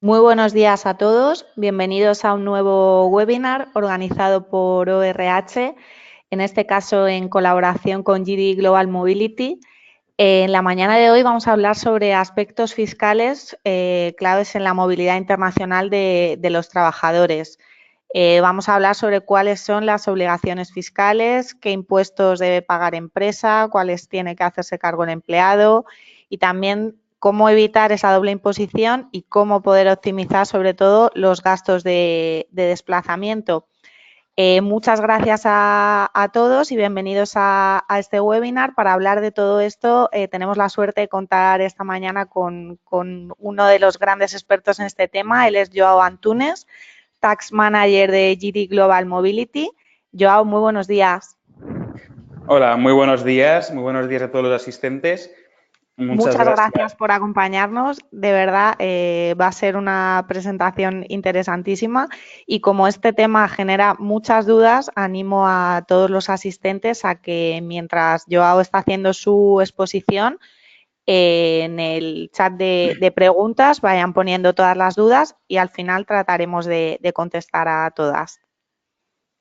Muy buenos días a todos, bienvenidos a un nuevo webinar organizado por ORH, en este caso en colaboración con GD Global Mobility. En la mañana de hoy vamos a hablar sobre aspectos fiscales claves en la movilidad internacional de los trabajadores. Vamos a hablar sobre cuáles son las obligaciones fiscales, qué impuestos debe pagar empresa, cuáles tiene que hacerse cargo el empleado y también cómo evitar esa doble imposición y cómo poder optimizar sobre todo los gastos de desplazamiento. Muchas gracias a todos y bienvenidos a este webinar. Para hablar de todo esto tenemos la suerte de contar esta mañana con uno de los grandes expertos en este tema. Él es Joao Antunes, Tax Manager de GD Global Mobility. Joao, muy buenos días. Hola, muy buenos días a todos los asistentes. Muchas Muchas gracias. gracias por acompañarnos. De verdad, va a ser una presentación interesantísima y como este tema genera muchas dudas, animo a todos los asistentes a que mientras Joao está haciendo su exposición, en el chat de preguntas vayan poniendo todas las dudas y al final trataremos de contestar a todas.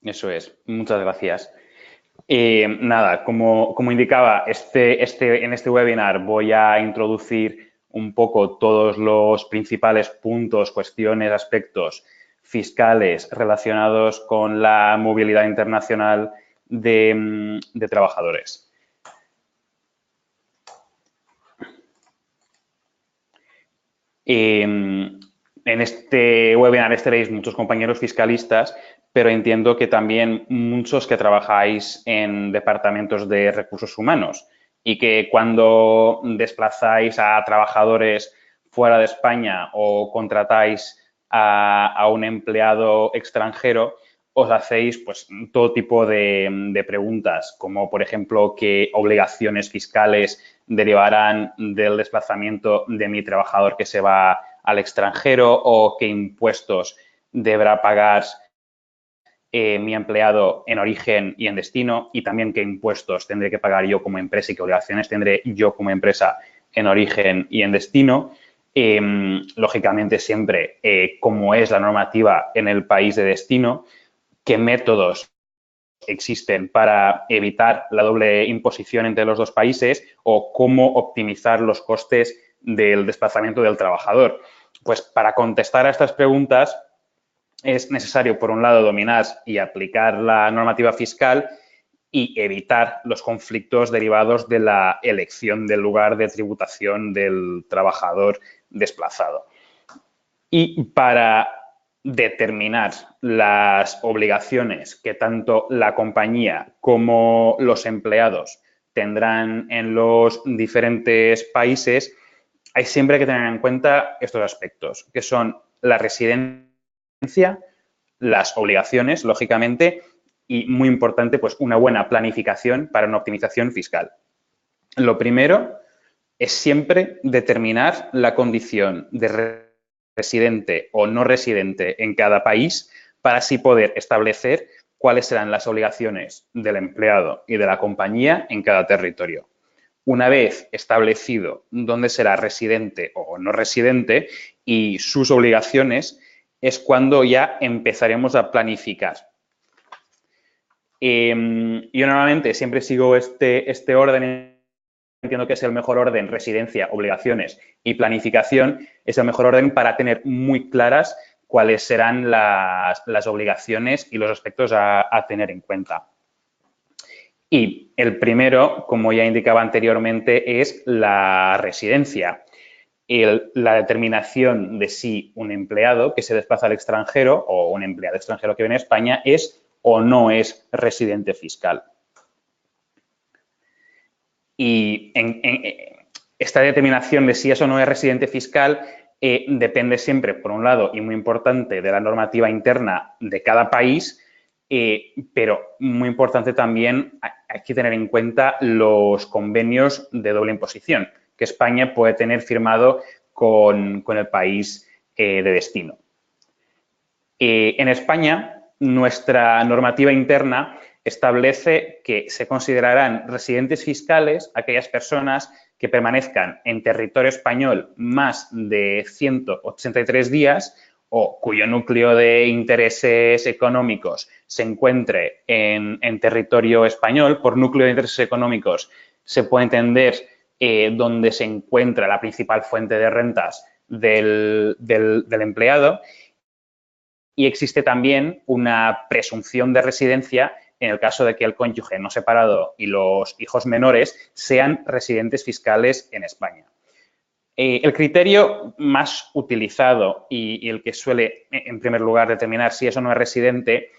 Eso es, muchas gracias. Nada, como indicaba, en este webinar voy a introducir un poco todos los principales puntos, cuestiones, aspectos fiscales relacionados con la movilidad internacional de trabajadores. En este webinar estaréis muchos compañeros fiscalistas, pero entiendo que también muchos que trabajáis en departamentos de recursos humanos y que cuando desplazáis a trabajadores fuera de España o contratáis a un empleado extranjero, os hacéis pues todo tipo de preguntas, como por ejemplo qué obligaciones fiscales derivarán del desplazamiento de mi trabajador que se va al extranjero o qué impuestos deberá pagar mi empleado en origen y en destino y también qué impuestos tendré que pagar yo como empresa y qué obligaciones tendré yo como empresa en origen y en destino. Lógicamente siempre cómo es la normativa en el país de destino, qué métodos existen para evitar la doble imposición entre los dos países o cómo optimizar los costes del desplazamiento del trabajador. Pues para contestar a estas preguntas es necesario, por un lado, dominar y aplicar la normativa fiscal y evitar los conflictos derivados de la elección del lugar de tributación del trabajador desplazado. Y para determinar las obligaciones que tanto la compañía como los empleados tendrán en los diferentes países, hay siempre que tener en cuenta estos aspectos, que son la residencia, las obligaciones, lógicamente, y muy importante, pues una buena planificación para una optimización fiscal. Lo primero es siempre determinar la condición de residente o no residente en cada país para así poder establecer cuáles serán las obligaciones del empleado y de la compañía en cada territorio. Una vez establecido dónde será residente o no residente y sus obligaciones, es cuando ya empezaremos a planificar. Yo normalmente siempre sigo este orden. Entiendo que es el mejor orden, residencia, obligaciones y planificación, es el mejor orden para tener muy claras cuáles serán las obligaciones y los aspectos a tener en cuenta. Y el primero, como ya indicaba anteriormente, es la residencia. La determinación de si un empleado que se desplaza al extranjero o un empleado extranjero que viene a España es o no es residente fiscal. Y esta determinación de si eso no es residente fiscal depende siempre, por un lado, y muy importante, de la normativa interna de cada país, pero muy importante también hay que tener en cuenta los convenios de doble imposición que España puede tener firmado con el país de destino. En España, nuestra normativa interna establece que se considerarán residentes fiscales aquellas personas que permanezcan en territorio español más de 183 días o cuyo núcleo de intereses económicos se encuentre en territorio español. Por núcleo de intereses económicos se puede entender donde se encuentra la principal fuente de rentas del empleado, y existe también una presunción de residencia en el caso de que el cónyuge no separado y los hijos menores sean residentes fiscales en España. El criterio más utilizado y el que suele, en primer lugar, determinar si es o no es residente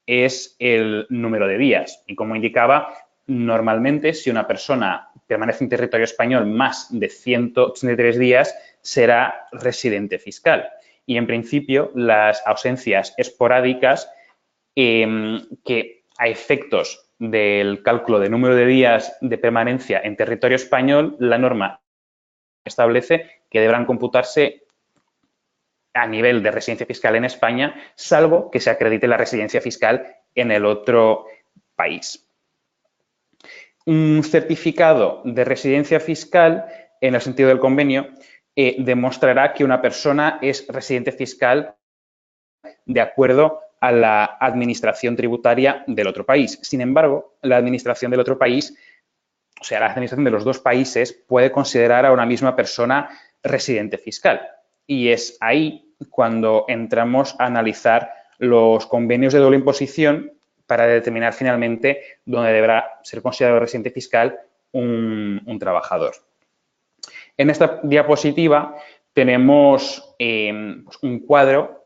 es el número de días. Y como indicaba, normalmente si una persona permanece en territorio español más de 183 días, será residente fiscal. Y en principio, las ausencias esporádicas que a efectos del cálculo de número de días de permanencia en territorio español, la norma establece que deberán computarse a nivel de residencia fiscal en España, salvo que se acredite la residencia fiscal en el otro país. Un certificado de residencia fiscal, en el sentido del convenio, demostrará que una persona es residente fiscal de acuerdo a la administración tributaria del otro país. Sin embargo, la administración del otro país, o sea, la administración de los dos países, puede considerar a una misma persona residente fiscal. Y es ahí cuando entramos a analizar los convenios de doble imposición para determinar finalmente dónde deberá ser considerado residente fiscal un trabajador. En esta diapositiva tenemos un cuadro.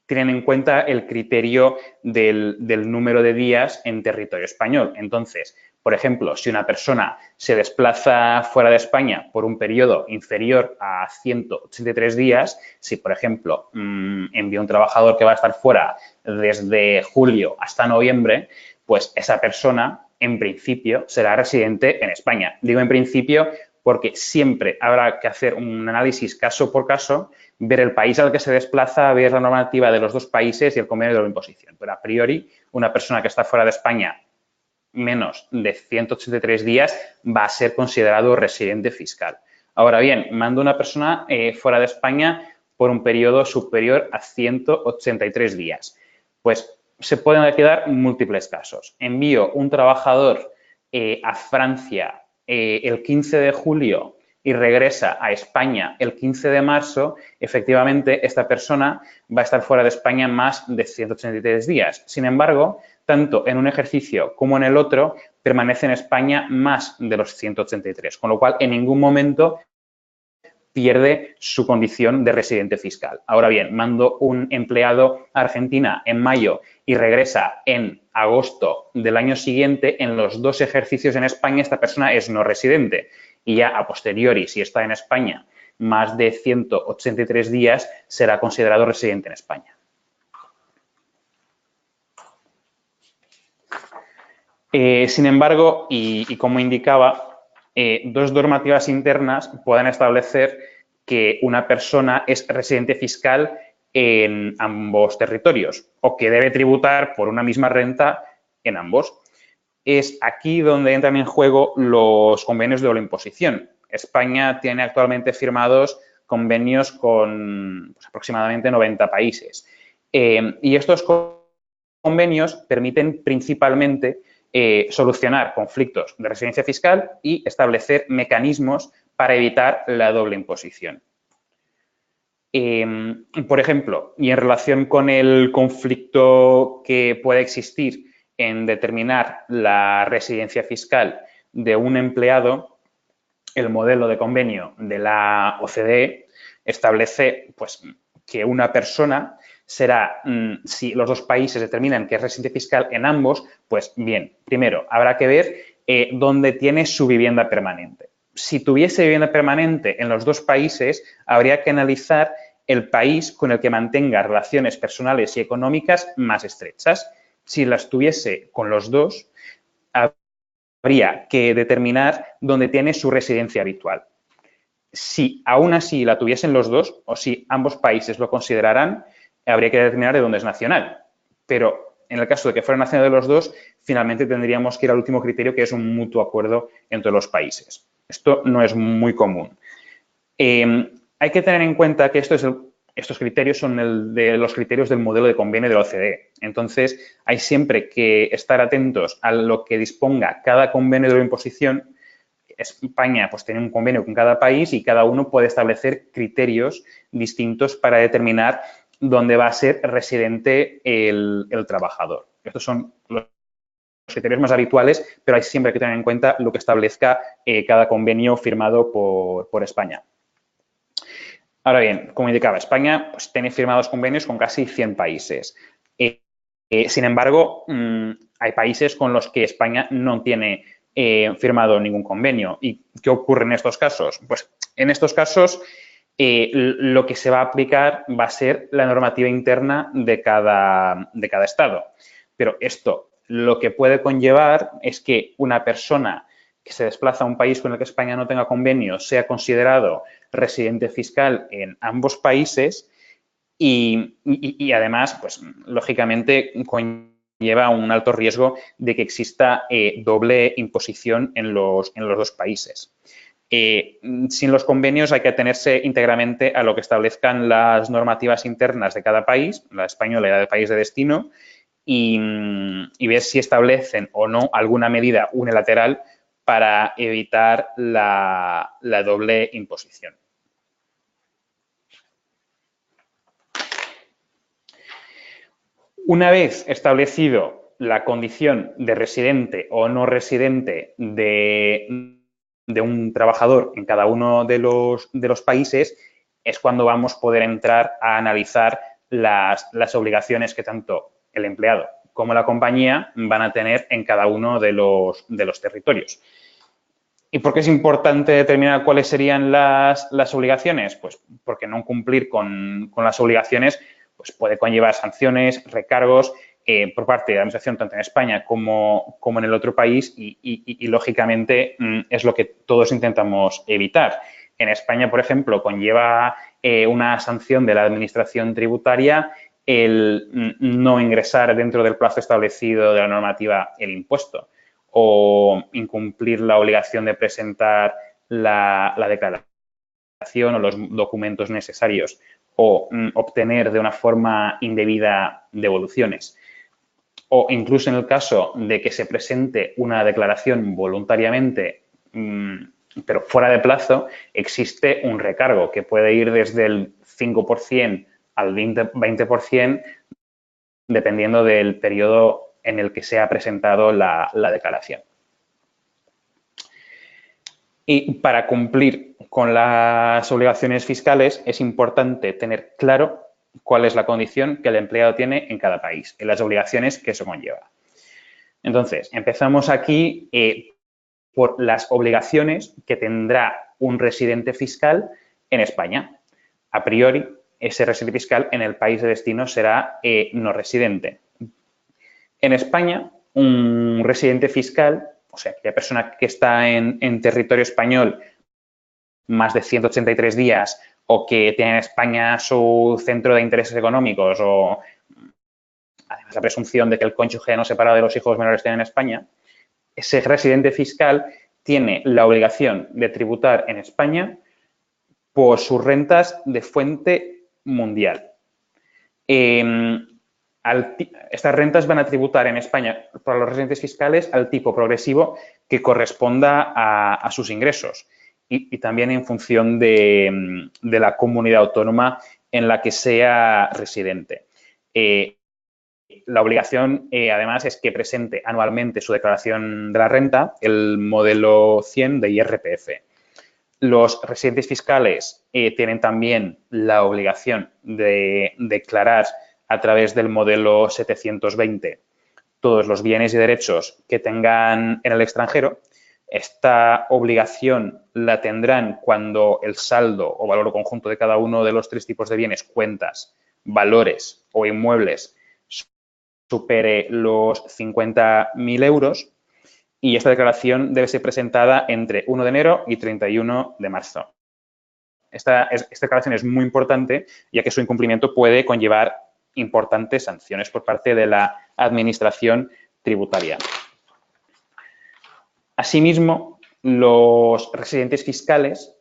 Tienen en cuenta el criterio del número de días en territorio español. Entonces, por ejemplo, si una persona se desplaza fuera de España por un periodo inferior a 183 días, si, por ejemplo, envía un trabajador que va a estar fuera desde julio hasta noviembre, pues esa persona, en principio, será residente en España. Digo en principio porque siempre habrá que hacer un análisis caso por caso, ver el país al que se desplaza, ver la normativa de los dos países y el convenio de doble imposición. Pero a priori, una persona que está fuera de España menos de 183 días va a ser considerado residente fiscal. Ahora bien, mando una persona fuera de España por un periodo superior a 183 días. Pues se pueden quedar múltiples casos. Envío un trabajador a Francia el 15 de julio y regresa a España el 15 de marzo, efectivamente, esta persona va a estar fuera de España más de 183 días. Sin embargo, tanto en un ejercicio como en el otro, permanece en España más de los 183, con lo cual en ningún momento pierde su condición de residente fiscal. Ahora bien, mando un empleado a Argentina en mayo y regresa en agosto del año siguiente, en los dos ejercicios en España esta persona es no residente y ya a posteriori, si está en España más de 183 días, será considerado residente en España. Sin embargo, y como indicaba, dos normativas internas pueden establecer que una persona es residente fiscal en ambos territorios o que debe tributar por una misma renta en ambos. Es aquí donde entran en juego los convenios de doble imposición. España tiene actualmente firmados convenios con aproximadamente 90 países. Y estos convenios permiten principalmente solucionar conflictos de residencia fiscal y establecer mecanismos para evitar la doble imposición. Por ejemplo, y en relación con el conflicto que puede existir en determinar la residencia fiscal de un empleado, el modelo de convenio de la OCDE establece pues, que una persona será, si los dos países determinan que es residente fiscal en ambos, pues bien, primero habrá que ver dónde tiene su vivienda permanente. Si tuviese vivienda permanente en los dos países, habría que analizar el país con el que mantenga relaciones personales y económicas más estrechas. Si las tuviese con los dos, habría que determinar dónde tiene su residencia habitual. Si aún así la tuviesen los dos, o si ambos países lo consideraran, habría que determinar de dónde es nacional. Pero en el caso de que fuera nacional de los dos, finalmente tendríamos que ir al último criterio, que es un mutuo acuerdo entre los países. Esto no es muy común. Hay que tener en cuenta que estos criterios son de los criterios del modelo de convenio de la OCDE. Entonces, hay siempre que estar atentos a lo que disponga cada convenio de la imposición. España pues tiene un convenio con cada país y cada uno puede establecer criterios distintos para determinar dónde va a ser residente el trabajador. Estos son los criterios más habituales, pero hay siempre que tener en cuenta lo que establezca cada convenio firmado por España. Ahora bien, como indicaba, España pues, tiene firmados convenios con casi 100 países. Sin embargo, hay países con los que España no tiene firmado ningún convenio. ¿Y qué ocurre en estos casos? Pues en estos casos lo que se va a aplicar va a ser la normativa interna de cada estado. Pero esto lo que puede conllevar es que una persona que se desplaza a un país con el que España no tenga convenio sea considerado residente fiscal en ambos países y además, pues lógicamente, conlleva un alto riesgo de que exista doble imposición en los dos países. Sin los convenios hay que atenerse íntegramente a lo que establezcan las normativas internas de cada país, la española y la del país de destino, y ver si establecen o no alguna medida unilateral para evitar la doble imposición. Una vez establecido la condición de residente o no residente de un trabajador en cada uno de los países, es cuando vamos a poder entrar a analizar las obligaciones que tanto el empleado como la compañía van a tener en cada uno de los territorios. ¿Y por qué es importante determinar cuáles serían las obligaciones? Pues porque no cumplir con las obligaciones pues puede conllevar sanciones, recargos por parte de la Administración tanto en España como en el otro país y lógicamente, es lo que todos intentamos evitar. En España, por ejemplo, conlleva una sanción de la Administración tributaria el no ingresar dentro del plazo establecido de la normativa el impuesto o incumplir la obligación de presentar la declaración o los documentos necesarios o obtener de una forma indebida devoluciones. O incluso en el caso de que se presente una declaración voluntariamente, pero fuera de plazo, existe un recargo que puede ir desde el 5% al 20%, dependiendo del periodo en el que se ha presentado la declaración. Y para cumplir con las obligaciones fiscales es importante tener claro cuál es la condición que el empleado tiene en cada país, en las obligaciones que eso conlleva. Entonces, empezamos aquí por las obligaciones que tendrá un residente fiscal en España. A priori, ese residente fiscal en el país de destino será no residente. En España, un residente fiscal, o sea, aquella persona que está en territorio español más de 183 días o que tiene en España su centro de intereses económicos o además la presunción de que el cónyuge no separado de los hijos menores tiene en España, ese residente fiscal tiene la obligación de tributar en España por sus rentas de fuente mundial. Estas rentas van a tributar en España para los residentes fiscales al tipo progresivo que corresponda a sus ingresos y también en función de la comunidad autónoma en la que sea residente. La obligación, además, es que presente anualmente su declaración de la renta, el modelo 100 de IRPF. Los residentes fiscales tienen también la obligación de declarar a través del modelo 720 todos los bienes y derechos que tengan en el extranjero. Esta obligación la tendrán cuando el saldo o valor conjunto de cada uno de los tres tipos de bienes, cuentas, valores o inmuebles, supere los 50.000 euros y esta declaración debe ser presentada entre 1 de enero y 31 de marzo. Esta declaración es muy importante ya que su incumplimiento puede conllevar importantes sanciones por parte de la Administración tributaria. Asimismo, Los residentes fiscales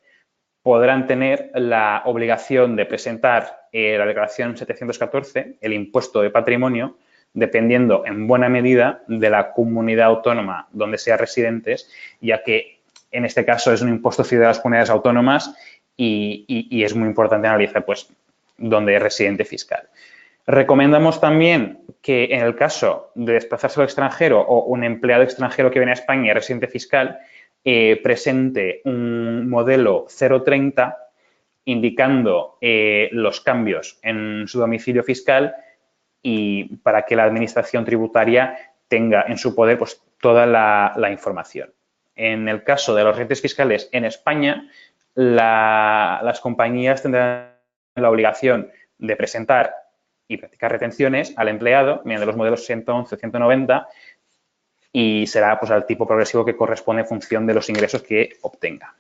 podrán tener la obligación de presentar la declaración 714, el impuesto de patrimonio, dependiendo en buena medida de la comunidad autónoma donde sean residentes, ya que en este caso es un impuesto fijo de las comunidades autónomas y es muy importante analizar pues dónde es residente fiscal. Recomendamos también que en el caso de desplazarse al extranjero o un empleado extranjero que viene a España y es residente fiscal, presente un modelo 030 indicando los cambios en su domicilio fiscal y para que la Administración tributaria tenga en su poder pues, toda la información. En el caso de los residentes fiscales en España, las compañías tendrán la obligación de presentar y practicar retenciones al empleado mediante los modelos 111 o 190 y será pues, al tipo progresivo que corresponde en función de los ingresos que obtenga.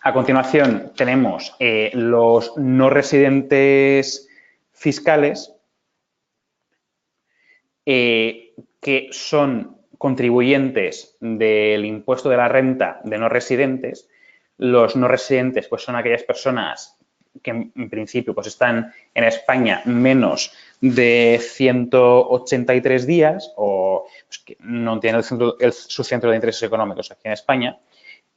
A continuación tenemos los no residentes fiscales que son contribuyentes del impuesto de la renta de no residentes. Los no residentes pues, son aquellas personas que en principio pues, están en España menos de 183 días o pues, que no tienen su centro de intereses económicos aquí en España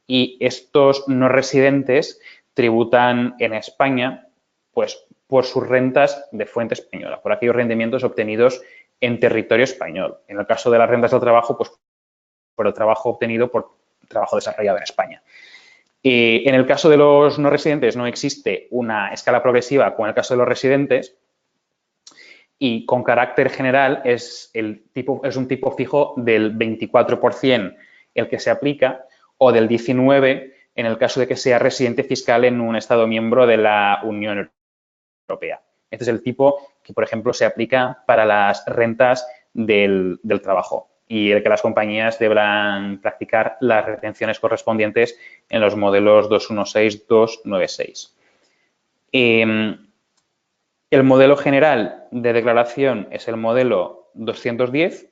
y estos no residentes tributan en España pues, por sus rentas de fuente española, por aquellos rendimientos obtenidos en territorio español. En el caso de las rentas del trabajo, pues por el trabajo obtenido por trabajo desarrollado en España. En el caso de los no residentes no existe una escala progresiva como en el caso de los residentes y con carácter general es un tipo fijo del 24% el que se aplica o del 19% en el caso de que sea residente fiscal en un Estado miembro de la Unión Europea. Este es el tipo que, por ejemplo, se aplica para las rentas del trabajo y el que las compañías deberán practicar las retenciones correspondientes en los modelos 216-296. El modelo general de declaración es el modelo 210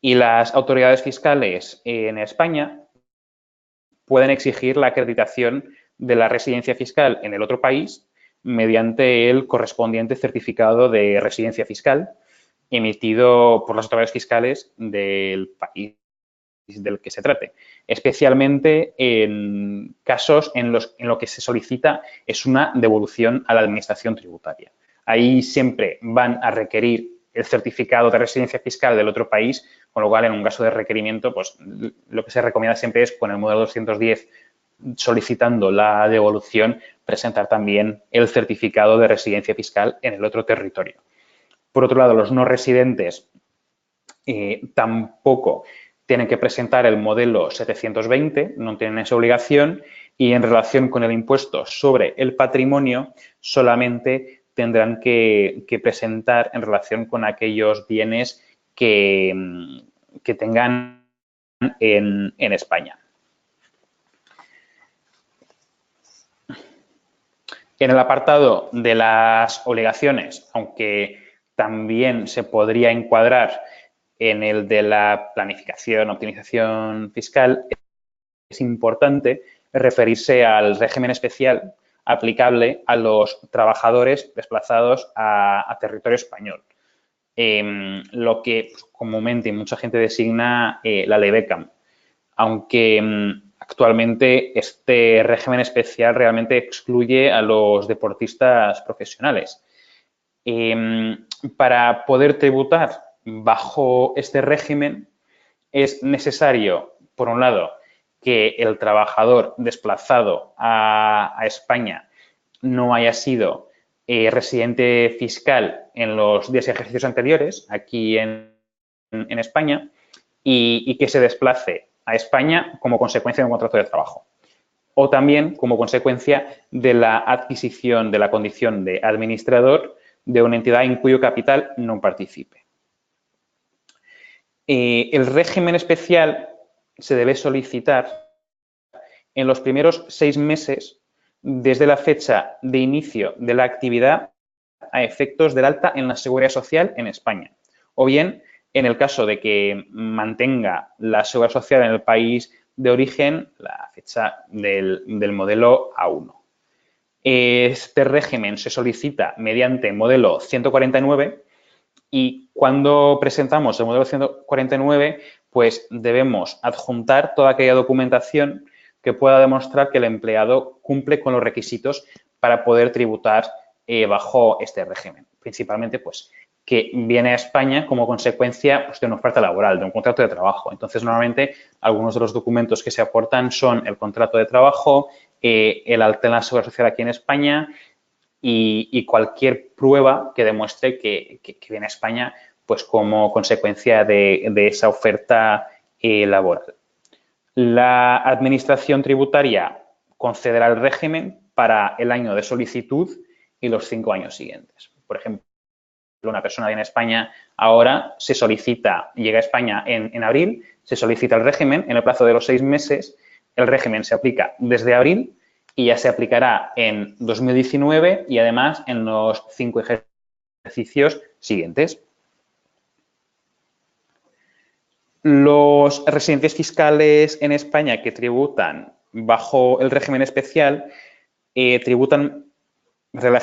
y las autoridades fiscales en España pueden exigir la acreditación de la residencia fiscal en el otro país mediante el correspondiente certificado de residencia fiscal emitido por las autoridades fiscales del país del que se trate, especialmente en casos en lo que se solicita es una devolución a la Administración tributaria. Ahí siempre van a requerir el certificado de residencia fiscal del otro país, con lo cual, en un caso de requerimiento, pues lo que se recomienda siempre es, con el modelo 210, solicitando la devolución, presentar también el certificado de residencia fiscal en el otro territorio. Por otro lado, los no residentes tampoco tienen que presentar el modelo 720, no tienen esa obligación y en relación con el impuesto sobre el patrimonio solamente tendrán que presentar en relación con aquellos bienes que tengan en España. En el apartado de las obligaciones, aunque también se podría encuadrar en el de la planificación, optimización fiscal, es importante referirse al régimen especial aplicable a los trabajadores desplazados a territorio español. Lo que comúnmente mucha gente designa la ley Beckham, aunque actualmente este régimen especial realmente excluye a los deportistas profesionales. Para poder tributar bajo este régimen es necesario, por un lado, que el trabajador desplazado a España no haya sido residente fiscal en los 10 ejercicios anteriores aquí en España y que se desplace a España como consecuencia de un contrato de trabajo o también como consecuencia de la adquisición de la condición de administrador de una entidad en cuyo capital no participe. El régimen especial se debe solicitar en los primeros 6 meses desde la fecha de inicio de la actividad a efectos del alta en la Seguridad Social en España, o bien En el caso de que mantenga la seguridad social en el país de origen, la fecha del modelo A1. Este régimen se solicita mediante modelo 149 y cuando presentamos el modelo 149, pues debemos adjuntar toda aquella documentación que pueda demostrar que el empleado cumple con los requisitos para poder tributar bajo este régimen. Principalmente, pues, que viene a España como consecuencia pues, de una oferta laboral, de un contrato de trabajo. Entonces, normalmente, algunos de los documentos que se aportan son el contrato de trabajo, el alta en la seguridad social aquí en España y cualquier prueba que demuestre que viene a España pues, como consecuencia de esa oferta laboral. La Administración tributaria concederá el régimen para el año de solicitud y los 5 años siguientes. Por ejemplo, una persona viene a España ahora, se solicita, llega a España en abril, se solicita el régimen en el plazo de los 6 meses, el régimen se aplica desde abril y ya se aplicará en 2019 y además en los 5 ejercicios siguientes. Los residentes fiscales en España que tributan bajo el régimen especial tributan regla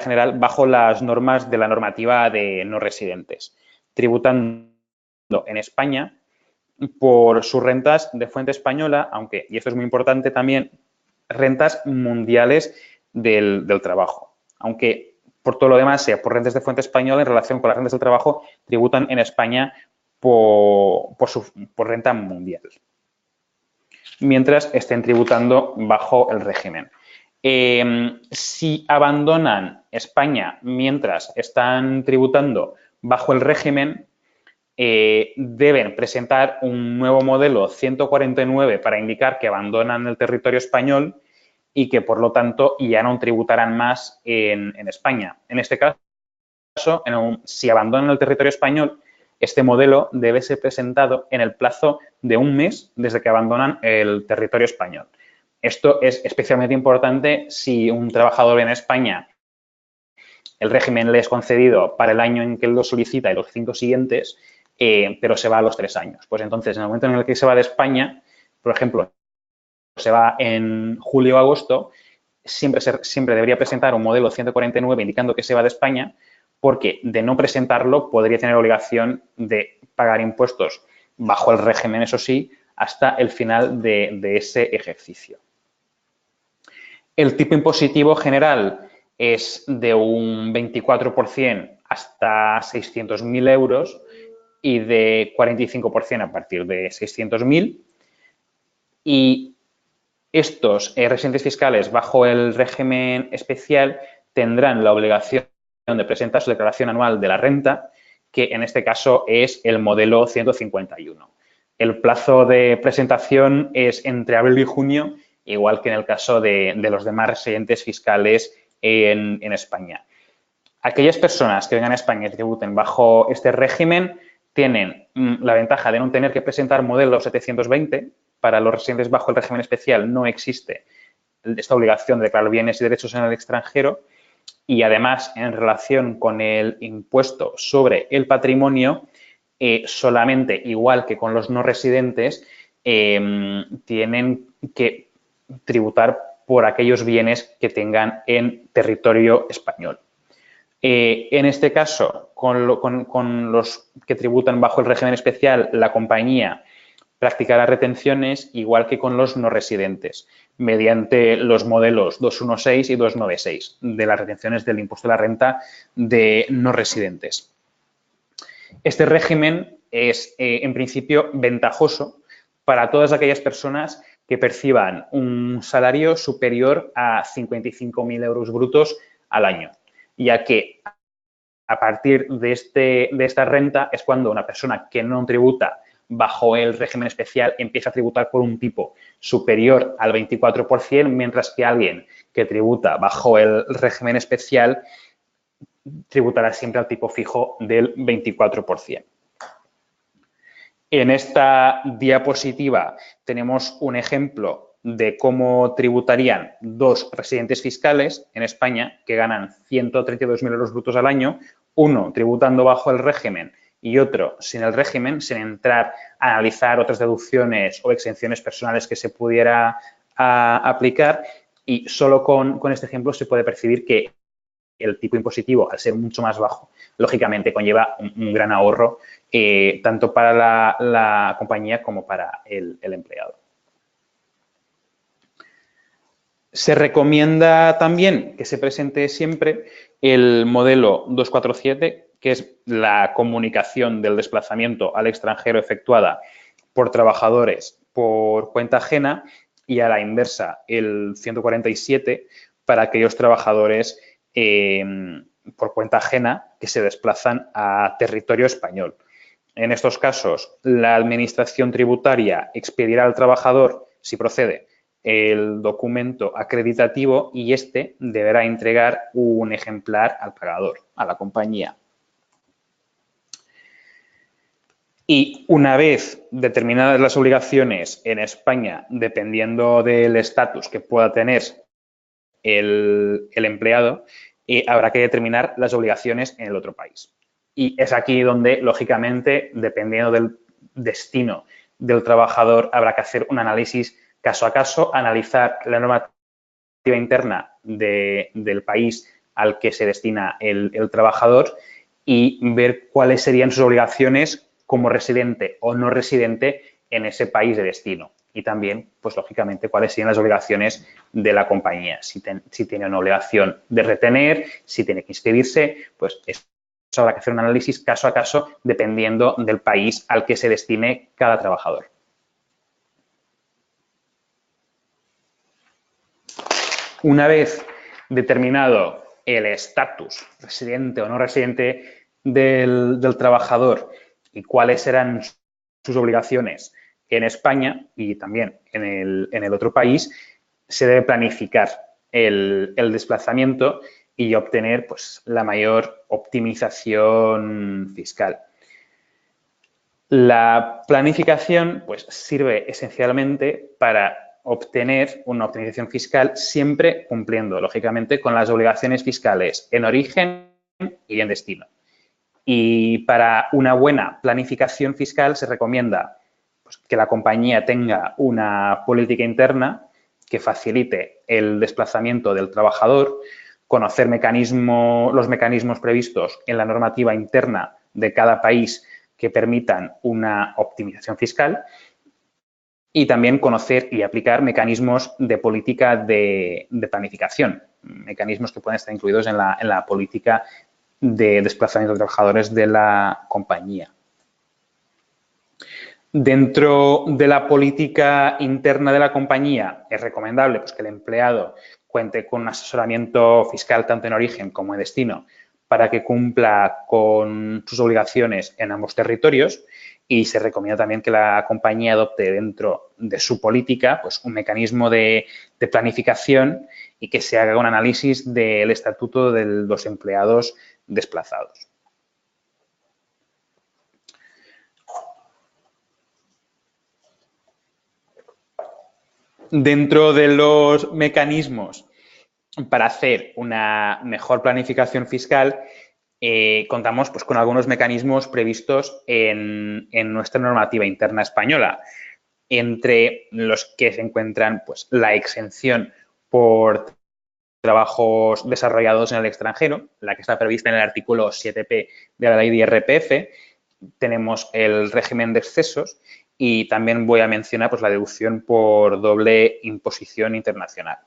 general bajo las normas de la normativa de no residentes, tributando en España por sus rentas de fuente española, aunque, y esto es muy importante también, rentas mundiales del trabajo. Aunque por todo lo demás sea por rentas de fuente española, en relación con las rentas del trabajo, tributan en España por renta mundial, mientras estén tributando bajo el régimen. Si abandonan España mientras están tributando bajo el régimen, deben presentar un nuevo modelo 149 para indicar que abandonan el territorio español y que, por lo tanto, ya no tributarán más en España. En este caso, si abandonan el territorio español, este modelo debe ser presentado en el plazo de un mes desde que abandonan el territorio español. Esto es especialmente importante si un trabajador viene a España, el régimen le es concedido para el año en que él lo solicita y los 5 siguientes, pero se va a los 3 años. Pues entonces, en el momento en el que se va de España, por ejemplo, se va en julio o agosto, siempre debería presentar un modelo 149 indicando que se va de España, porque de no presentarlo podría tener obligación de pagar impuestos bajo el régimen, eso sí, hasta el final de ese ejercicio. El tipo impositivo general es de un 24% hasta 600.000 euros y de 45% a partir de 600.000. Y estos residentes fiscales bajo el régimen especial tendrán la obligación de presentar su declaración anual de la renta, que en este caso es el modelo 151. El plazo de presentación es entre abril y junio, igual que en el caso de los demás residentes fiscales en España. Aquellas personas que vengan a España y tributen bajo este régimen tienen la ventaja de no tener que presentar modelo 720. Para los residentes bajo el régimen especial no existe esta obligación de declarar bienes y derechos en el extranjero y además en relación con el impuesto sobre el patrimonio, solamente igual que con los no residentes, tienen que tributar por aquellos bienes que tengan en territorio español. En este caso, con los que tributan bajo el régimen especial, la compañía practicará retenciones igual que con los no residentes, mediante los modelos 216 y 296 de las retenciones del impuesto a la renta de no residentes. Este régimen es, en principio, ventajoso para todas aquellas personas que perciban un salario superior a 55.000 euros brutos al año, ya que a partir de esta renta es cuando una persona que no tributa bajo el régimen especial empieza a tributar por un tipo superior al 24%, mientras que alguien que tributa bajo el régimen especial tributará siempre al tipo fijo del 24%. En esta diapositiva tenemos un ejemplo de cómo tributarían dos residentes fiscales en España que ganan 132.000 euros brutos al año, uno tributando bajo el régimen y otro sin el régimen, sin entrar a analizar otras deducciones o exenciones personales que se pudiera aplicar, y solo con este ejemplo se puede percibir que el tipo impositivo, al ser mucho más bajo, lógicamente conlleva un gran ahorro tanto para la compañía como para el empleado. Se recomienda también que se presente siempre el modelo 247, que es la comunicación del desplazamiento al extranjero efectuada por trabajadores por cuenta ajena, y a la inversa el 147 para aquellos trabajadores por cuenta ajena que se desplazan a territorio español. En estos casos, la Administración tributaria expedirá al trabajador, si procede, el documento acreditativo, y este deberá entregar un ejemplar al pagador, a la compañía. Y una vez determinadas las obligaciones en España, dependiendo del estatus que pueda tener el empleado, habrá que determinar las obligaciones en el otro país. Y es aquí donde, lógicamente, dependiendo del destino del trabajador, habrá que hacer un análisis caso a caso, analizar la normativa interna del país al que se destina el trabajador y ver cuáles serían sus obligaciones como residente o no residente en ese país de destino. Y también, pues lógicamente, cuáles serían las obligaciones de la compañía. Si tiene una obligación de retener, si tiene que inscribirse, pues eso habrá que hacer un análisis caso a caso dependiendo del país al que se destine cada trabajador. Una vez determinado el estatus residente o no residente del trabajador y cuáles serán sus obligaciones en España y también en el otro país, se debe planificar el desplazamiento y obtener pues, la mayor optimización fiscal. La planificación pues, sirve esencialmente para obtener una optimización fiscal siempre cumpliendo, lógicamente, con las obligaciones fiscales en origen y en destino. Y para una buena planificación fiscal se recomienda pues, que la compañía tenga una política interna que facilite el desplazamiento del trabajador, conocer los mecanismos previstos en la normativa interna de cada país que permitan una optimización fiscal, y también conocer y aplicar mecanismos de política de planificación, mecanismos que pueden estar incluidos en la política de desplazamiento de trabajadores de la compañía. Dentro de la política interna de la compañía es recomendable pues, que el empleado cuente con un asesoramiento fiscal tanto en origen como en destino para que cumpla con sus obligaciones en ambos territorios, y se recomienda también que la compañía adopte dentro de su política pues, un mecanismo de planificación y que se haga un análisis del estatuto de los empleados desplazados. Dentro de los mecanismos para hacer una mejor planificación fiscal, contamos pues, con algunos mecanismos previstos en nuestra normativa interna española, entre los que se encuentran pues, la exención por trabajos desarrollados en el extranjero, la que está prevista en el artículo 7p de la ley de IRPF. Tenemos el régimen de excesos y también voy a mencionar pues, la deducción por doble imposición internacional.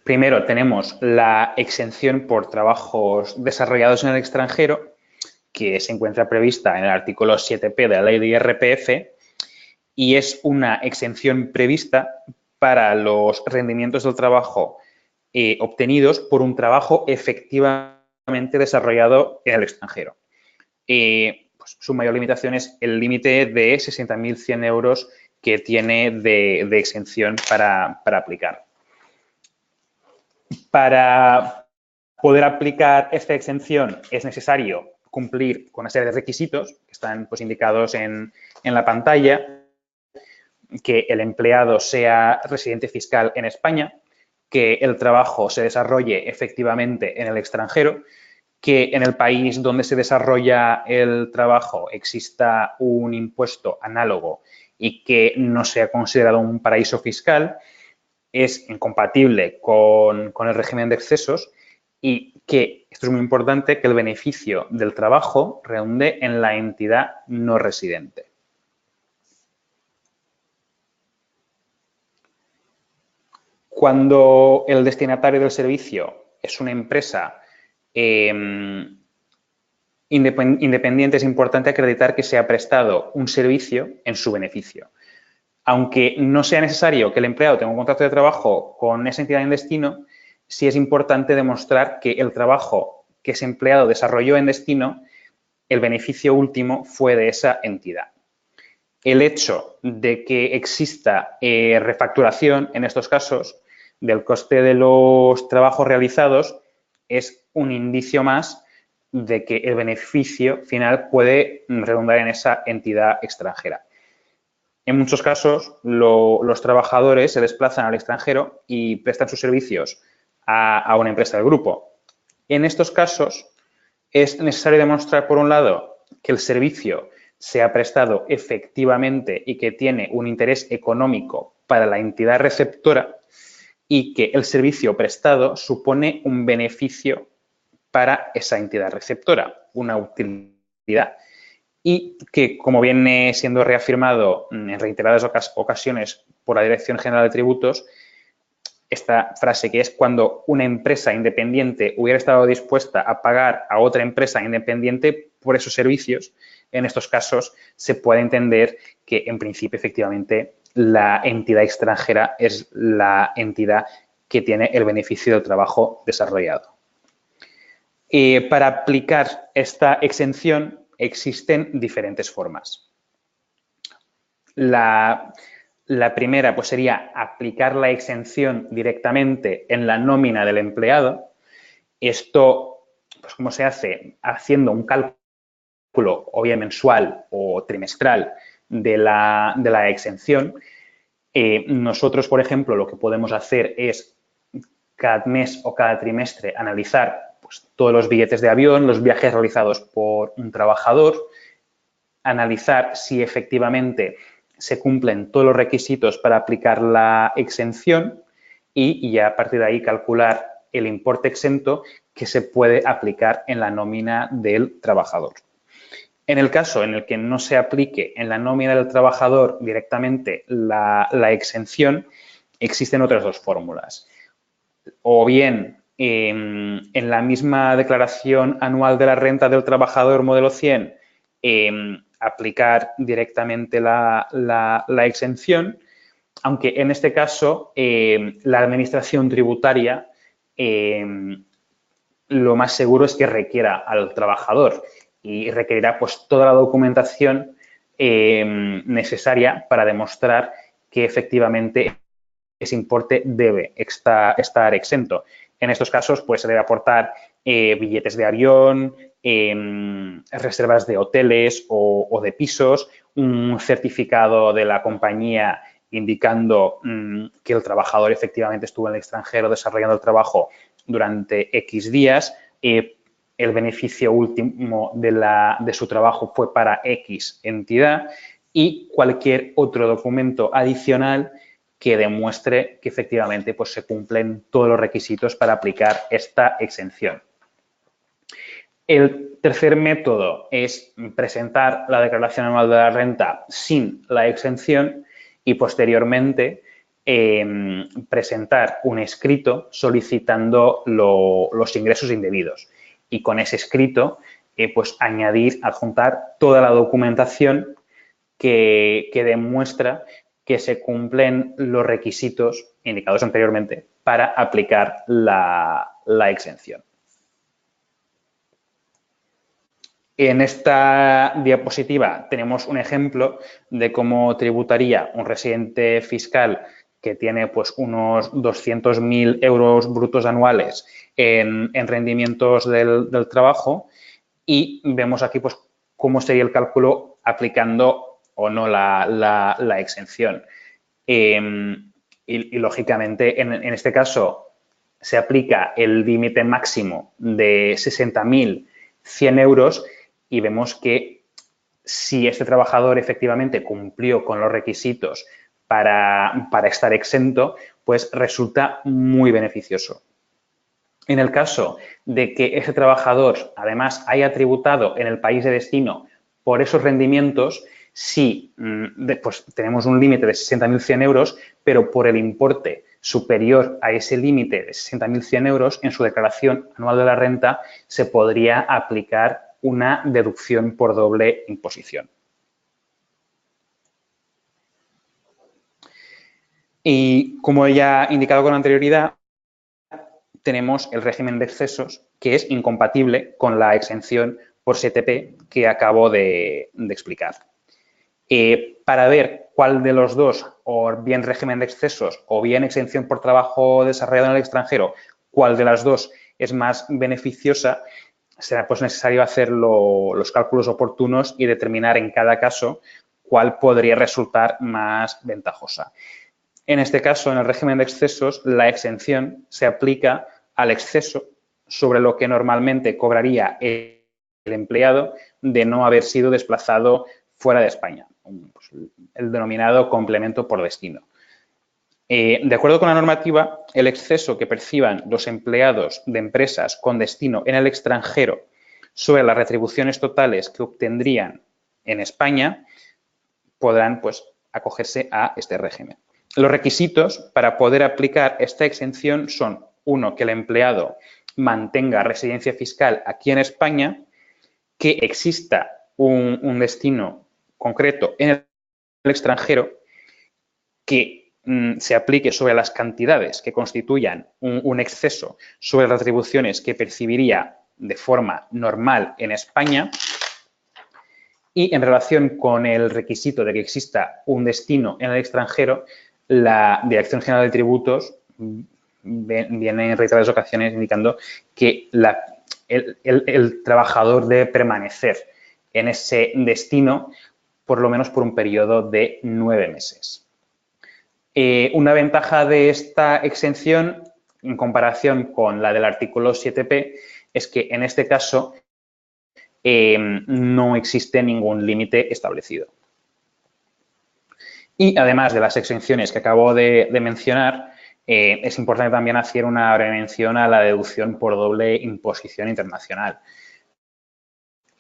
Primero tenemos la exención por trabajos desarrollados en el extranjero, que se encuentra prevista en el artículo 7p de la ley de IRPF, y es una exención prevista para los rendimientos del trabajo obtenidos por un trabajo efectivamente desarrollado en el extranjero. Pues, su mayor limitación es el límite de 60.100 euros que tiene de exención para aplicar. Para poder aplicar esta exención es necesario cumplir con una serie de requisitos que están pues, indicados en la pantalla: que el empleado sea residente fiscal en España, que el trabajo se desarrolle efectivamente en el extranjero, que en el país donde se desarrolla el trabajo exista un impuesto análogo y que no sea considerado un paraíso fiscal, es incompatible con el régimen de excesos y que, esto es muy importante, que el beneficio del trabajo redunde en la entidad no residente. Cuando el destinatario del servicio es una empresa independiente, es importante acreditar que se ha prestado un servicio en su beneficio. Aunque no sea necesario que el empleado tenga un contrato de trabajo con esa entidad en destino, sí es importante demostrar que el trabajo que ese empleado desarrolló en destino, el beneficio último fue de esa entidad. El hecho de que exista refacturación en estos casos del coste de los trabajos realizados es un indicio más de que el beneficio final puede redundar en esa entidad extranjera. En muchos casos, los trabajadores se desplazan al extranjero y prestan sus servicios a una empresa del grupo. En estos casos, es necesario demostrar, por un lado, que el servicio se ha prestado efectivamente y que tiene un interés económico para la entidad receptora y que el servicio prestado supone un beneficio para esa entidad receptora, una utilidad. Y que, como viene siendo reafirmado en reiteradas ocasiones por la Dirección General de Tributos, esta frase que es cuando una empresa independiente hubiera estado dispuesta a pagar a otra empresa independiente por esos servicios, en estos casos se puede entender que en principio efectivamente la entidad extranjera es la entidad que tiene el beneficio del trabajo desarrollado. Para aplicar esta exención existen diferentes formas. La primera pues, sería aplicar la exención directamente en la nómina del empleado. Esto, pues, ¿cómo se hace? Haciendo un cálculo, o bien mensual o trimestral, de la exención. Nosotros, por ejemplo, lo que podemos hacer es cada mes o cada trimestre analizar pues, todos los billetes de avión, los viajes realizados por un trabajador, analizar si efectivamente se cumplen todos los requisitos para aplicar la exención y ya a partir de ahí calcular el importe exento que se puede aplicar en la nómina del trabajador. En el caso en el que no se aplique en la nómina del trabajador directamente la exención, existen otras dos fórmulas. O bien en la misma declaración anual de la renta del trabajador modelo 100, aplicar directamente la exención, aunque en este caso la administración tributaria lo más seguro es que requiera al trabajador y requerirá pues toda la documentación necesaria para demostrar que efectivamente ese importe debe estar exento. En estos casos, pues se debe aportar billetes de avión, reservas de hoteles o de pisos, un certificado de la compañía indicando que el trabajador efectivamente estuvo en el extranjero desarrollando el trabajo durante X días, el beneficio último de su trabajo fue para X entidad y cualquier otro documento adicional que demuestre que efectivamente pues, se cumplen todos los requisitos para aplicar esta exención. El tercer método es presentar la declaración anual de la renta sin la exención y posteriormente presentar un escrito solicitando los ingresos indebidos y con ese escrito pues adjuntar toda la documentación que demuestra que se cumplen los requisitos indicados anteriormente para aplicar la exención. En esta diapositiva tenemos un ejemplo de cómo tributaría un residente fiscal que tiene pues, unos 200.000 euros brutos anuales en rendimientos del trabajo y vemos aquí pues, cómo sería el cálculo aplicando o no la exención. Y lógicamente, en este caso, se aplica el límite máximo de 60.100 euros y vemos que si este trabajador efectivamente cumplió con los requisitos para estar exento, pues resulta muy beneficioso. En el caso de que ese trabajador, además, haya tributado en el país de destino por esos rendimientos, sí, pues tenemos un límite de 60.100 euros, pero por el importe superior a ese límite de 60.100 euros, en su declaración anual de la renta se podría aplicar una deducción por doble imposición. Y como ya he indicado con anterioridad, tenemos el régimen de excesos, que es incompatible con la exención por 7P que acabo de explicar. Para ver cuál de los dos, o bien régimen de excesos o bien exención por trabajo desarrollado en el extranjero, cuál de las dos es más beneficiosa, será pues necesario hacer los cálculos oportunos y determinar en cada caso cuál podría resultar más ventajosa. En este caso, en el régimen de excesos, la exención se aplica al exceso sobre lo que normalmente cobraría el empleado de no haber sido desplazado fuera de España, el denominado complemento por destino. De acuerdo con la normativa, el exceso que perciban los empleados de empresas con destino en el extranjero sobre las retribuciones totales que obtendrían en España podrán pues, acogerse a este régimen. Los requisitos para poder aplicar esta exención son, uno, que el empleado mantenga residencia fiscal aquí en España, que exista un destino concreto en el extranjero, que se aplique sobre las cantidades que constituyan un exceso sobre las retribuciones que percibiría de forma normal en España. Y en relación con el requisito de que exista un destino en el extranjero, la Dirección General de Tributos viene en reiteradas ocasiones indicando que el trabajador debe permanecer en ese destino por lo menos por un periodo de 9 meses. Una ventaja de esta exención en comparación con la del artículo 7P es que en este caso no existe ningún límite establecido. Y además de las exenciones que acabo de mencionar, es importante también hacer una breve mención a la deducción por doble imposición internacional.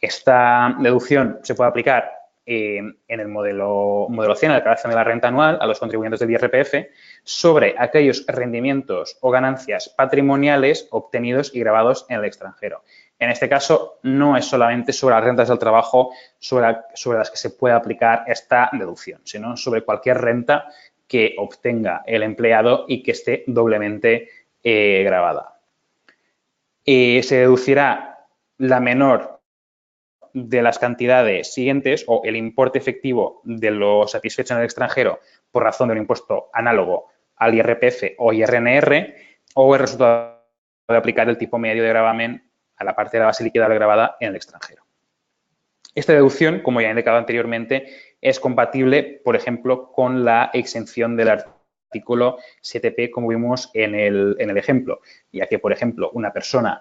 Esta deducción se puede aplicar en el modelo 100, la declaración de la renta anual, a los contribuyentes del IRPF, sobre aquellos rendimientos o ganancias patrimoniales obtenidos y grabados en el extranjero. En este caso, no es solamente sobre las rentas del trabajo sobre las que se puede aplicar esta deducción, sino sobre cualquier renta que obtenga el empleado y que esté doblemente grabada. Se deducirá la menor de las cantidades siguientes o el importe efectivo de lo satisfecho en el extranjero por razón de un impuesto análogo al IRPF o IRNR o el resultado de aplicar el tipo medio de gravamen a la parte de la base liquidable grabada en el extranjero. Esta deducción, como ya he indicado anteriormente, es compatible, por ejemplo, con la exención del artículo 7P, como vimos en el ejemplo, ya que, por ejemplo, una persona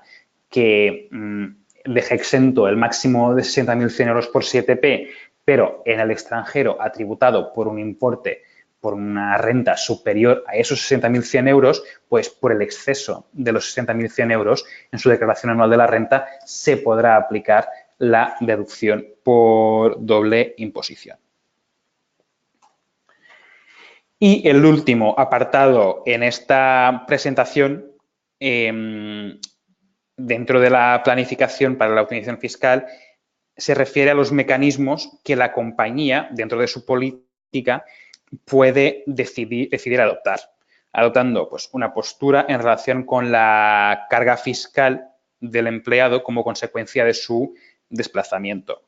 que deja exento el máximo de 60.100 euros por 7P, pero en el extranjero ha tributado por un importe, por una renta superior a esos 60.100 euros, pues por el exceso de los 60.100 euros en su declaración anual de la renta se podrá aplicar la deducción por doble imposición. Y el último apartado en esta presentación, dentro de la planificación para la optimización fiscal, se refiere a los mecanismos que la compañía, dentro de su política, puede decidir adoptar, adoptando pues, una postura en relación con la carga fiscal del empleado como consecuencia de su desplazamiento.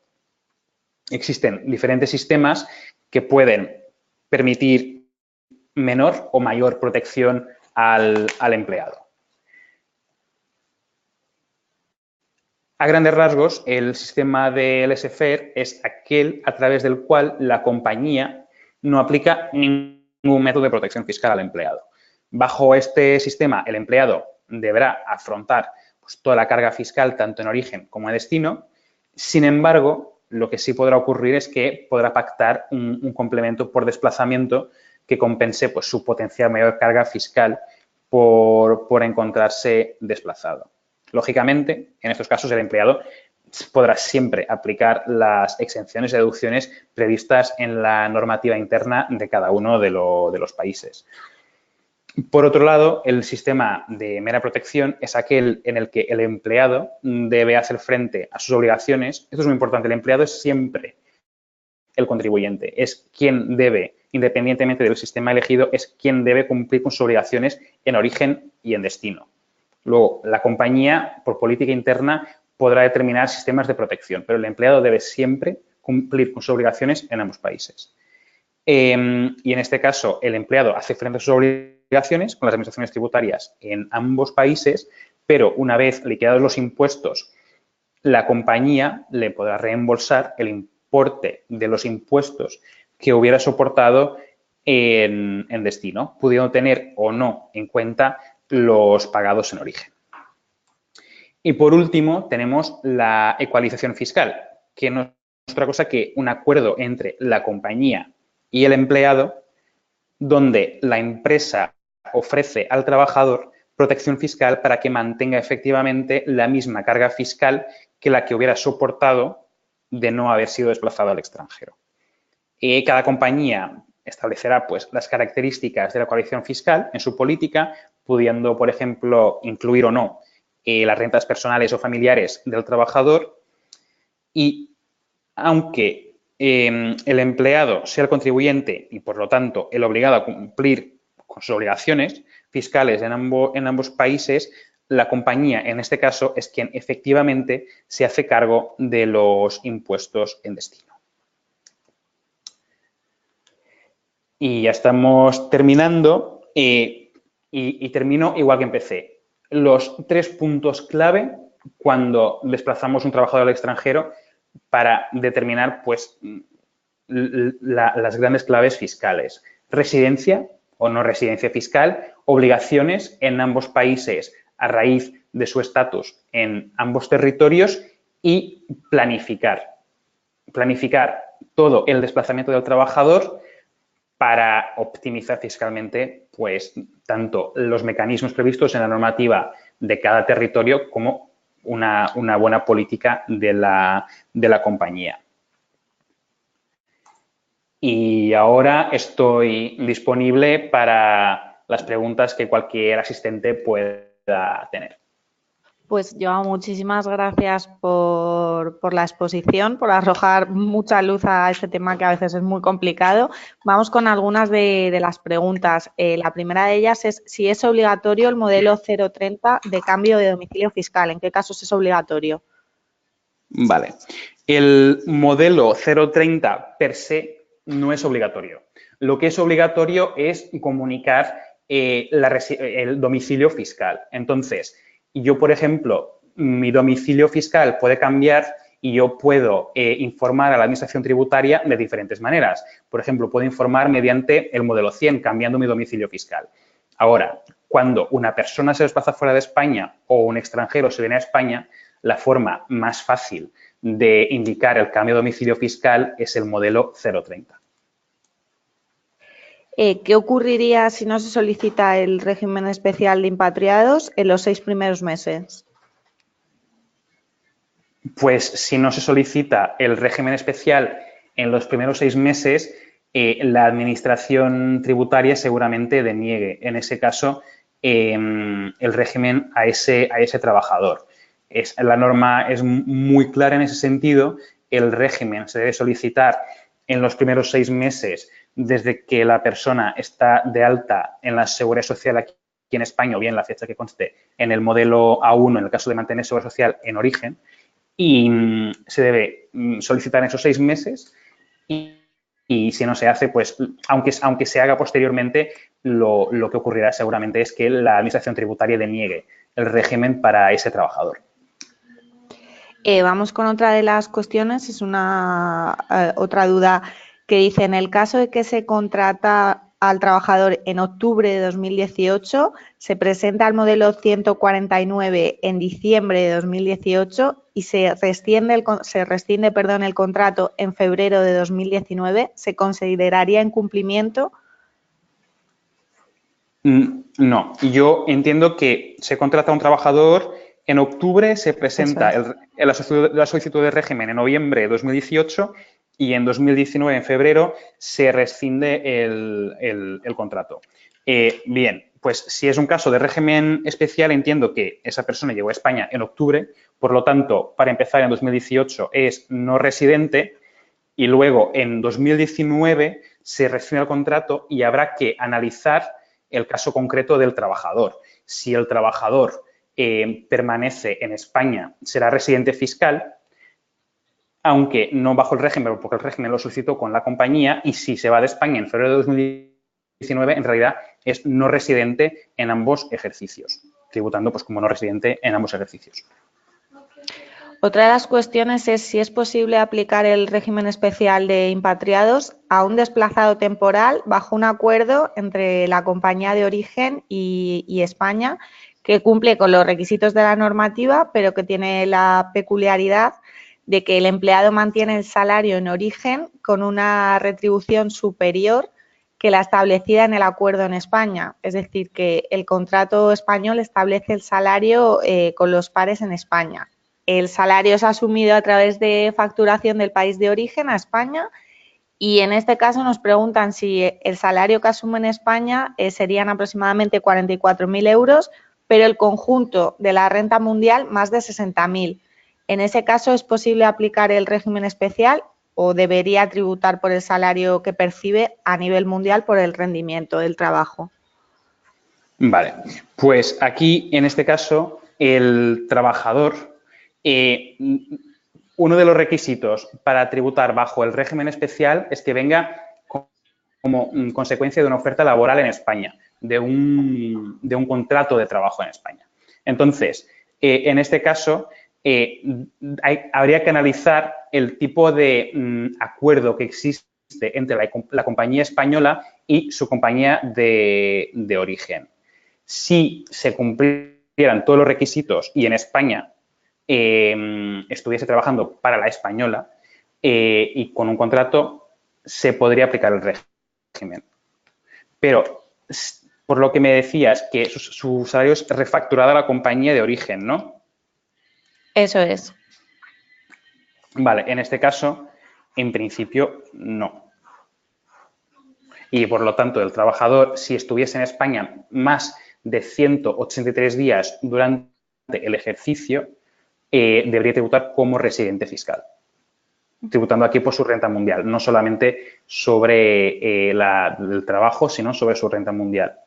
Existen diferentes sistemas que pueden permitir menor o mayor protección al empleado. A grandes rasgos, el sistema de laissez-faire es aquel a través del cual la compañía no aplica ningún método de protección fiscal al empleado. Bajo este sistema, el empleado deberá afrontar pues, toda la carga fiscal tanto en origen como en destino. Sin embargo, lo que sí podrá ocurrir es que podrá pactar un complemento por desplazamiento que compense pues, su potencial mayor carga fiscal por encontrarse desplazado. Lógicamente, en estos casos, el empleado podrá siempre aplicar las exenciones y deducciones previstas en la normativa interna de cada uno de los países. Por otro lado, el sistema de mera protección es aquel en el que el empleado debe hacer frente a sus obligaciones. Esto es muy importante. El empleado es siempre el contribuyente. Es quien debe, independientemente del sistema elegido, es quien debe cumplir con sus obligaciones en origen y en destino. Luego, la compañía, por política interna, podrá determinar sistemas de protección, pero el empleado debe siempre cumplir con sus obligaciones en ambos países. Y en este caso, el empleado hace frente a sus obligaciones con las administraciones tributarias en ambos países, pero una vez liquidados los impuestos, la compañía le podrá reembolsar el importe de los impuestos que hubiera soportado en destino, pudiendo tener o no en cuenta los pagados en origen. Y por último, tenemos la ecualización fiscal, que no es otra cosa que un acuerdo entre la compañía y el empleado, donde la empresa ofrece al trabajador protección fiscal para que mantenga efectivamente la misma carga fiscal que la que hubiera soportado de no haber sido desplazado al extranjero. Cada compañía establecerá pues, las características de la ecualización fiscal en su política, pudiendo, por ejemplo, incluir o no las rentas personales o familiares del trabajador. Y aunque el empleado sea el contribuyente y, por lo tanto, el obligado a cumplir con sus obligaciones fiscales en ambos países, la compañía, en este caso, es quien efectivamente se hace cargo de los impuestos en destino. Y ya estamos terminando y termino igual que empecé. Los 3 puntos clave cuando desplazamos un trabajador al extranjero para determinar pues, las grandes claves fiscales. Residencia o no residencia fiscal, obligaciones en ambos países a raíz de su estatus en ambos territorios y planificar. Planificar todo el desplazamiento del trabajador para optimizar fiscalmente pues, tanto los mecanismos previstos en la normativa de cada territorio como una buena política de la compañía. Y ahora estoy disponible para las preguntas que cualquier asistente pueda tener. Pues Joao, muchísimas gracias por la exposición, por arrojar mucha luz a este tema que a veces es muy complicado. Vamos con algunas de las preguntas. La primera de ellas es si es obligatorio el modelo 030 de cambio de domicilio fiscal. ¿En qué casos es obligatorio? Vale. El modelo 030 per se no es obligatorio. Lo que es obligatorio es comunicar el domicilio fiscal. Entonces, yo, por ejemplo, mi domicilio fiscal puede cambiar y yo puedo informar a la Administración Tributaria de diferentes maneras. Por ejemplo, puedo informar mediante el modelo 100, cambiando mi domicilio fiscal. Ahora, cuando una persona se desplaza fuera de España o un extranjero se viene a España, la forma más fácil de indicar el cambio de domicilio fiscal es el modelo 030. ¿Qué ocurriría si no se solicita el régimen especial de impatriados en los 6 primeros meses? Pues si no se solicita el régimen especial en los primeros 6 meses, la Administración Tributaria seguramente deniegue, en ese caso, el régimen a ese trabajador. La norma es muy clara en ese sentido. El régimen se debe solicitar en los primeros 6 meses desde que la persona está de alta en la Seguridad Social aquí en España o bien la fecha que conste en el modelo A1 en el caso de mantener Seguridad Social en origen, y se debe solicitar en esos 6 meses y si no se hace, pues aunque se haga posteriormente, lo que ocurrirá seguramente es que la Administración Tributaria deniegue el régimen para ese trabajador. Vamos con otra de las cuestiones, es otra duda que dice, en el caso de que se contrata al trabajador en octubre de 2018, se presenta el modelo 149 en diciembre de 2018 y se rescinde el contrato en febrero de 2019, ¿se consideraría incumplimiento? No, yo entiendo que se contrata a un trabajador, en octubre se presenta la solicitud de régimen en noviembre de 2018 y en 2019, en febrero, se rescinde el contrato. Bien, pues si es un caso de régimen especial, entiendo que esa persona llegó a España en octubre, por lo tanto, para empezar en 2018 es no residente y luego en 2019 se rescinde el contrato y habrá que analizar el caso concreto del trabajador. Si el trabajador permanece en España, será residente fiscal, aunque no bajo el régimen, porque el régimen lo solicitó con la compañía, y si se va de España en febrero de 2019, en realidad es no residente en ambos ejercicios, tributando pues como no residente en ambos ejercicios. Otra de las cuestiones es si es posible aplicar el régimen especial de impatriados a un desplazado temporal bajo un acuerdo entre la compañía de origen y España, que cumple con los requisitos de la normativa, pero que tiene la peculiaridad de que el empleado mantiene el salario en origen con una retribución superior que la establecida en el acuerdo en España. Es decir, que el contrato español establece el salario con los pares en España. El salario es asumido a través de facturación del país de origen a España y en este caso nos preguntan si el salario que asume en España serían aproximadamente 44.000 euros, pero el conjunto de la renta mundial más de 60.000. En ese caso, ¿es posible aplicar el régimen especial o debería tributar por el salario que percibe a nivel mundial por el rendimiento del trabajo? Vale, pues aquí en este caso el trabajador, uno de los requisitos para tributar bajo el régimen especial es que venga como consecuencia de una oferta laboral en España, de un contrato de trabajo en España. Entonces, en este caso, habría que analizar el tipo de acuerdo que existe entre la compañía española y su compañía de origen. Si se cumplieran todos los requisitos y en España estuviese trabajando para la española y con un contrato, se podría aplicar el régimen. Pero, por lo que me decías, que su salario es refacturado a la compañía de origen, ¿no? Eso es. Vale, en este caso, en principio, no. Y, por lo tanto, el trabajador, si estuviese en España más de 183 días durante el ejercicio, debería tributar como residente fiscal, tributando aquí por su renta mundial, no solamente sobre el trabajo, sino sobre su renta mundial.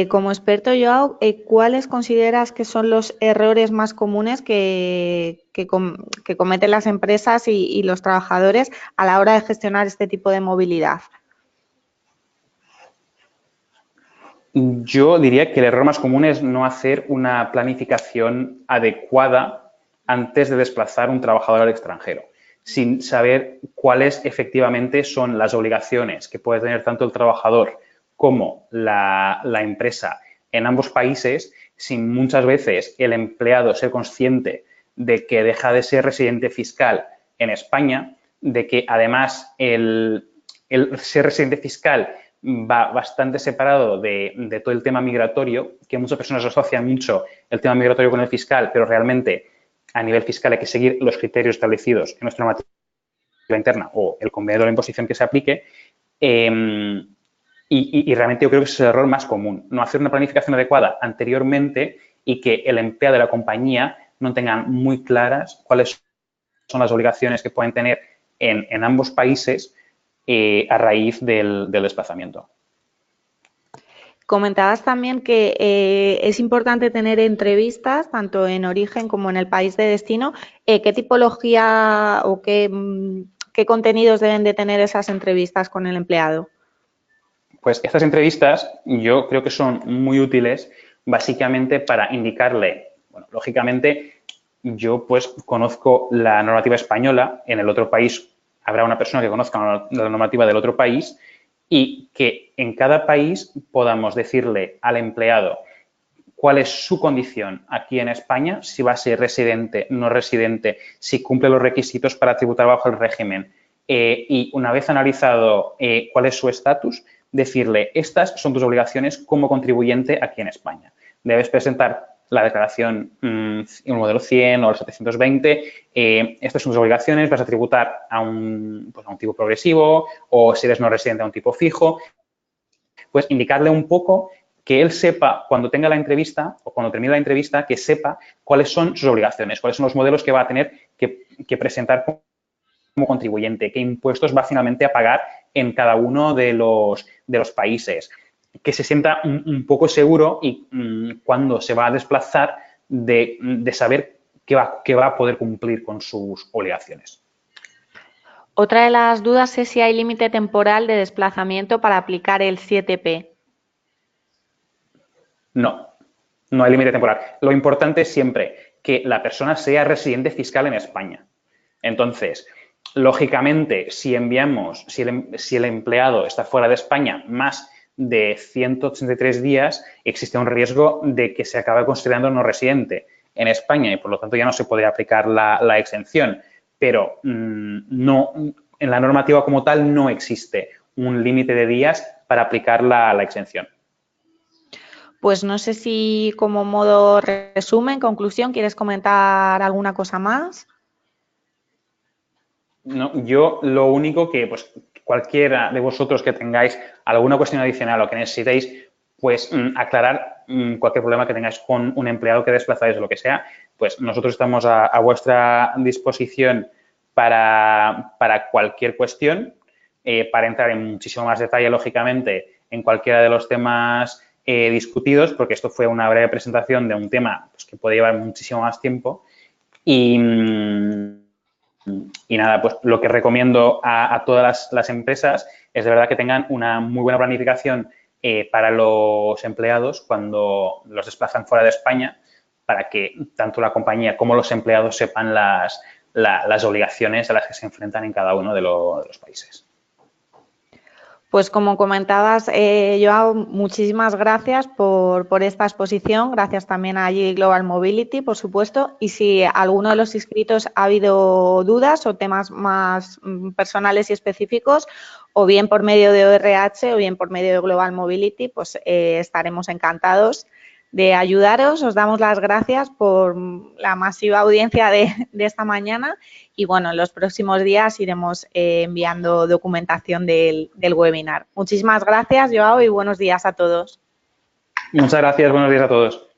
Como experto, Joao, ¿cuáles consideras que son los errores más comunes que cometen las empresas y los trabajadores a la hora de gestionar este tipo de movilidad? Yo diría que el error más común es no hacer una planificación adecuada antes de desplazar un trabajador al extranjero, sin saber cuáles efectivamente son las obligaciones que puede tener tanto el trabajador como la empresa en ambos países, sin muchas veces el empleado ser consciente de que deja de ser residente fiscal en España, de que además el ser residente fiscal va bastante separado de todo el tema migratorio, que muchas personas asocian mucho el tema migratorio con el fiscal, pero realmente a nivel fiscal hay que seguir los criterios establecidos en nuestra normativa interna o el convenio de la imposición que se aplique. Y realmente yo creo que ese es el error más común, no hacer una planificación adecuada anteriormente y que el empleado de la compañía no tenga muy claras cuáles son las obligaciones que pueden tener en ambos países a raíz del desplazamiento. Comentabas también que es importante tener entrevistas, tanto en origen como en el país de destino. ¿Qué tipología o qué contenidos deben de tener esas entrevistas con el empleado? Pues estas entrevistas yo creo que son muy útiles básicamente para indicarle, bueno, lógicamente yo pues conozco la normativa española, en el otro país habrá una persona que conozca la normativa del otro país y que en cada país podamos decirle al empleado cuál es su condición aquí en España, si va a ser residente, no residente, si cumple los requisitos para tributar bajo el régimen. Y una vez analizado cuál es su estatus, decirle, estas son tus obligaciones como contribuyente aquí en España. Debes presentar la declaración un modelo 100 o el 720, estas son tus obligaciones, vas a tributar a un tipo progresivo o si eres no residente a un tipo fijo, pues indicarle un poco que él sepa, cuando tenga la entrevista o cuando termine la entrevista, que sepa cuáles son sus obligaciones, cuáles son los modelos que va a tener que presentar como contribuyente, qué impuestos va finalmente a pagar en cada uno de los países, que se sienta un poco seguro y cuando se va a desplazar de saber que va a poder cumplir con sus obligaciones. Otra de las dudas es si hay límite temporal de desplazamiento para aplicar el 7P. No, no hay límite temporal. Lo importante es siempre que la persona sea residente fiscal en España. Entonces, lógicamente, si enviamos, si el empleado está fuera de España más de 183 días, existe un riesgo de que se acabe considerando no residente en España y, por lo tanto, ya no se podría aplicar la exención. Pero no, en la normativa como tal no existe un límite de días para aplicar la exención. Pues no sé si como modo resumen, conclusión, ¿quieres comentar alguna cosa más? No, yo lo único que, pues, cualquiera de vosotros que tengáis alguna cuestión adicional o que necesitéis, pues, aclarar cualquier problema que tengáis con un empleado que desplazáis o lo que sea, pues nosotros estamos a vuestra disposición para cualquier cuestión, para entrar en muchísimo más detalle, lógicamente, en cualquiera de los temas discutidos, porque esto fue una breve presentación de un tema pues, que puede llevar muchísimo más tiempo y nada, pues lo que recomiendo a todas las empresas es de verdad que tengan una muy buena planificación para los empleados cuando los desplazan fuera de España, para que tanto la compañía como los empleados sepan las obligaciones a las que se enfrentan en cada uno de los países. Pues como comentabas, Joao, muchísimas gracias por esta exposición. Gracias también a GD Global Mobility, por supuesto. Y si alguno de los inscritos ha habido dudas o temas más personales y específicos, o bien por medio de ORH o bien por medio de Global Mobility, pues estaremos encantados de ayudaros. Os damos las gracias por la masiva audiencia de esta mañana y, bueno, en los próximos días iremos enviando documentación del webinar. Muchísimas gracias, Joao, y buenos días a todos. Muchas gracias, buenos días a todos.